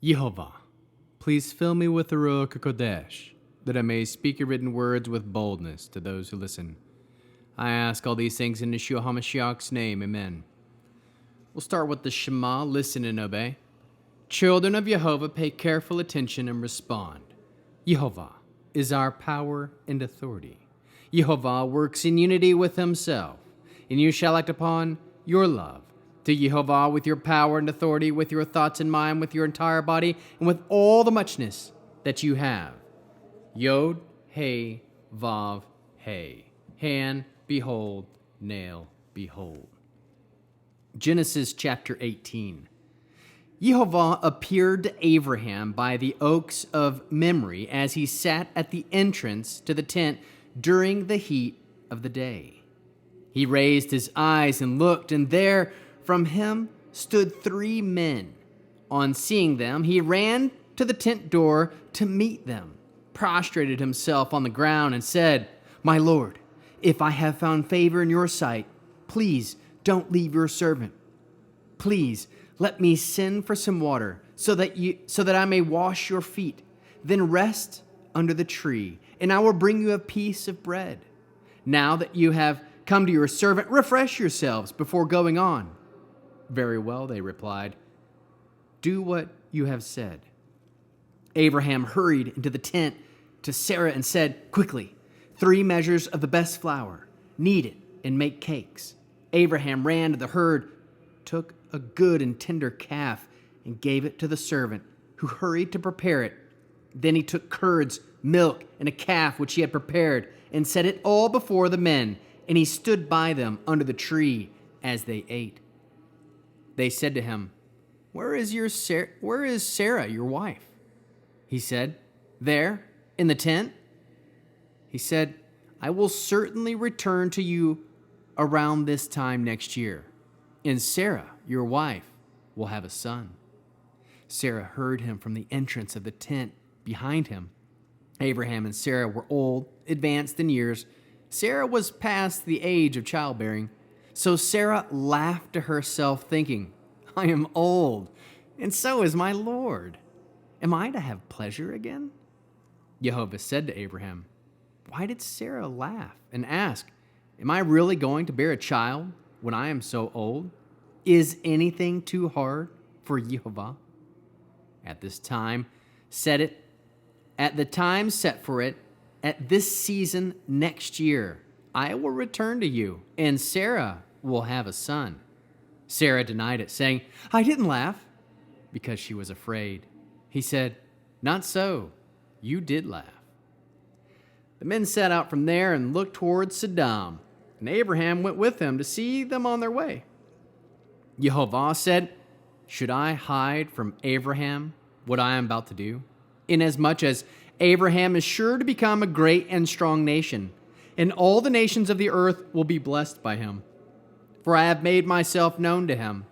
Yehovah, please fill me with the Ruach HaKodesh, that I may speak your written words with boldness to those who listen. I ask all these things in Yeshua HaMashiach's name, amen. We'll start with the Shema, listen and obey. Children of Yehovah, pay careful attention and respond. Yehovah is our power and authority. Yehovah works in unity with himself, and you shall act upon your love to Yehovah with your power and authority, with your thoughts in mind, with your entire body, and with all the muchness that you have. Yod, He, Vav, He. Hand, behold, nail, behold. Genesis chapter 18. Yehovah appeared to Abraham by the oaks of Mamre as he sat at the entrance to the tent during the heat of the day. He raised his eyes and looked, and there from him stood 3 men. On seeing them, he ran to the tent door to meet them, prostrated himself on the ground, and said, "My Lord, if I have found favor in your sight, please don't leave your servant. Please let me send for some water so that I may wash your feet. Then rest under the tree, and I will bring you a piece of bread. Now that you have come to your servant, refresh yourselves before going on." "Very well," they replied. "Do what you have said." Abraham hurried into the tent to Sarah and said, "Quickly, 3 measures of the best flour. Knead it and make cakes." Abraham ran to the herd, took a good and tender calf, and gave it to the servant, who hurried to prepare it. Then he took curds, milk, and a calf which he had prepared, and set it all before the men, and he stood by them under the tree as they ate. They said to him, Where is Sarah, your wife?" He said, "There, in the tent." He said, "I will certainly return to you around this time next year, and Sarah, your wife, will have a son." Sarah heard him from the entrance of the tent behind him. Abraham and Sarah were old, advanced in years. Sarah was past the age of childbearing. So Sarah laughed to herself, thinking, "I am old, and so is my Lord. Am I to have pleasure again?" Yehovah said to Abraham, "Why did Sarah laugh and ask, 'Am I really going to bear a child when I am so old? Is anything too hard for Yehovah?' At the time set for it, at this season next year, I will return to you, and Sarah will have a son." Sarah denied it, saying, "I didn't laugh," because she was afraid. He said, "Not so, you did laugh." The men set out from there and looked towards Sodom, and Abraham went with them to see them on their way. Yehovah said, "Should I hide from Abraham what I am about to do? Inasmuch as Abraham is sure to become a great and strong nation, and all the nations of the earth will be blessed by him. For I have made myself known to him,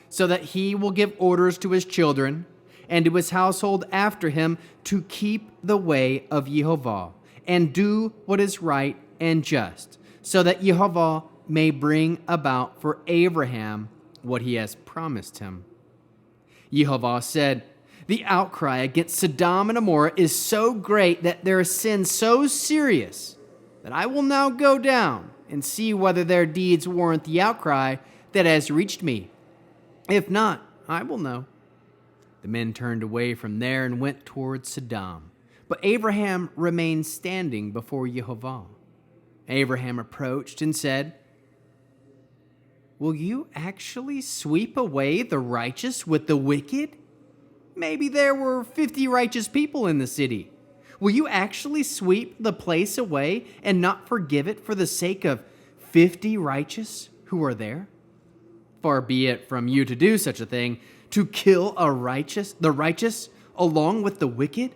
so that he will give orders to his children and to his household after him to keep the way of Yehovah and do what is right and just, so that Yehovah may bring about for Abraham what he has promised him." Yehovah said, "The outcry against Sodom and Gomorrah is so great, that their sin so serious, that I will now go down and see whether their deeds warrant the outcry that has reached me. If not, I will know." The men turned away from there and went towards Sodom, but Abraham remained standing before Yehovah. Abraham approached and said, "Will you actually sweep away the righteous with the wicked? Maybe there were 50 righteous people in the city. Will you actually sweep the place away and not forgive it for the sake of 50 righteous who are there? Far be it from you to do such a thing, to kill the righteous along with the wicked,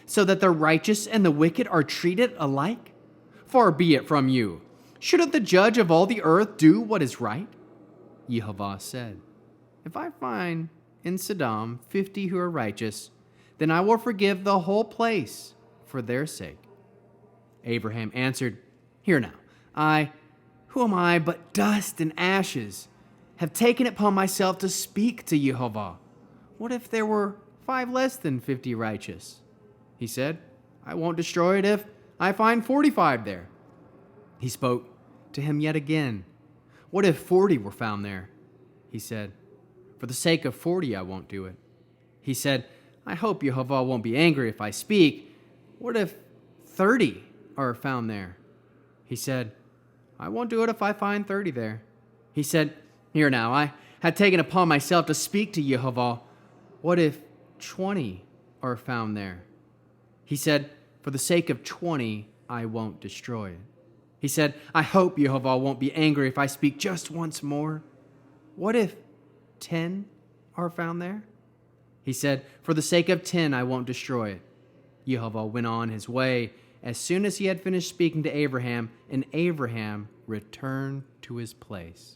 so that the righteous and the wicked are treated alike? Far be it from you. Shouldn't the judge of all the earth do what is right?" Yehovah said, "If I find in Sodom 50 who are righteous, then I will forgive the whole place for their sake." Abraham answered, "Hear now, who am I but dust and ashes, have taken it upon myself to speak to Yehovah. What if there were 5 less than 50 righteous? He said, I won't destroy it if I find 45 there. He spoke to him yet again. What if 40 were found there? He said, for the sake of 40, I won't do it. He said, I hope Yehovah won't be angry if I speak. What if 30 are found there? He said, I won't do it if I find 30 there. He said, here now, I had taken upon myself to speak to Yehovah. What if 20 are found there? He said, for the sake of 20, I won't destroy it. He said, I hope Yehovah won't be angry if I speak just once more. What if 10 are found there? He said, for the sake of 10, I won't destroy it. Yehovah went on his way as soon as he had finished speaking to Abraham, and Abraham returned to his place.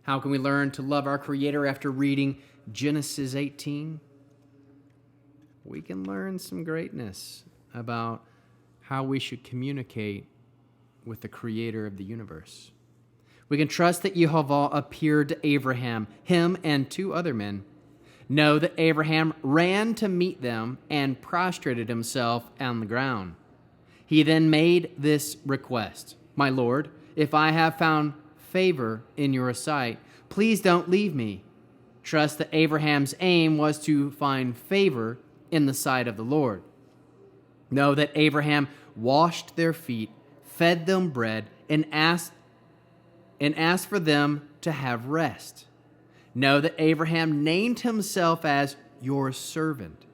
How can we learn to love our Creator after reading Genesis 18? We can learn some greatness about how we should communicate with the Creator of the universe. We can trust that Yehovah appeared to Abraham, him and 2 other men. Know that Abraham ran to meet them and prostrated himself on the ground. He then made this request, my Lord, if I have found favor in your sight, please don't leave me. Trust that Abraham's aim was to find favor in the sight of the Lord. Know that Abraham washed their feet, fed them bread, and asked for them to have rest. Know that Abraham named himself as your servant.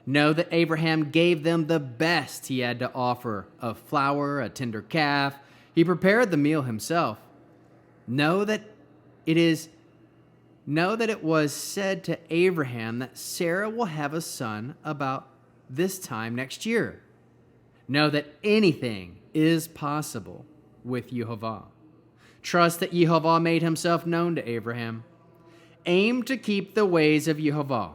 Know that Abraham gave them the best he had to offer of flour, a tender calf. He prepared the meal himself. Know that it was said to Abraham that Sarah will have a son about this time next year. Know that anything is possible with Yehovah. Trust that Yehovah made himself known to Abraham. Aim to keep the ways of Yehovah,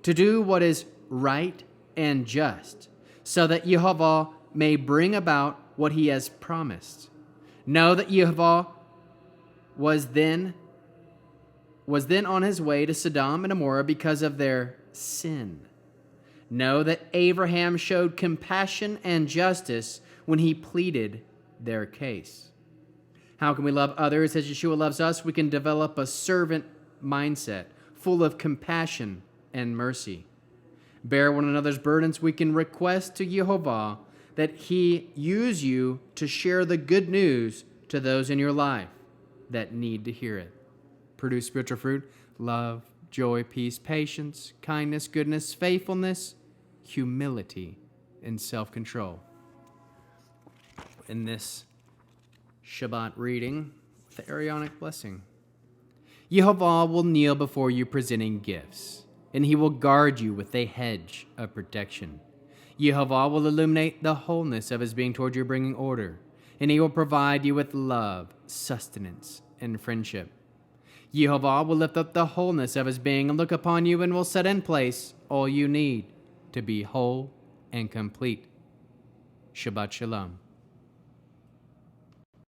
to do what is right and just, so that Yehovah may bring about what he has promised. Know that Yehovah was then on his way to Sodom and Gomorrah because of their sin. Know that Abraham showed compassion and justice when he pleaded their case. How can we love others as Yeshua loves us? We can develop a servant mindset full of compassion and mercy. Bear one another's burdens. We can request to Yehovah that he use you to share the good news to those in your life that need to hear it. Produce spiritual fruit, love, joy, peace, patience, kindness, goodness, faithfulness, humility, and self-control. In this Shabbat reading, the Aaronic blessing. Yehovah will kneel before you presenting gifts, and he will guard you with a hedge of protection. Yehovah will illuminate the wholeness of his being toward you, bringing order, and he will provide you with love, sustenance, and friendship. Yehovah will lift up the wholeness of his being and look upon you and will set in place all you need to be whole and complete. Shabbat Shalom.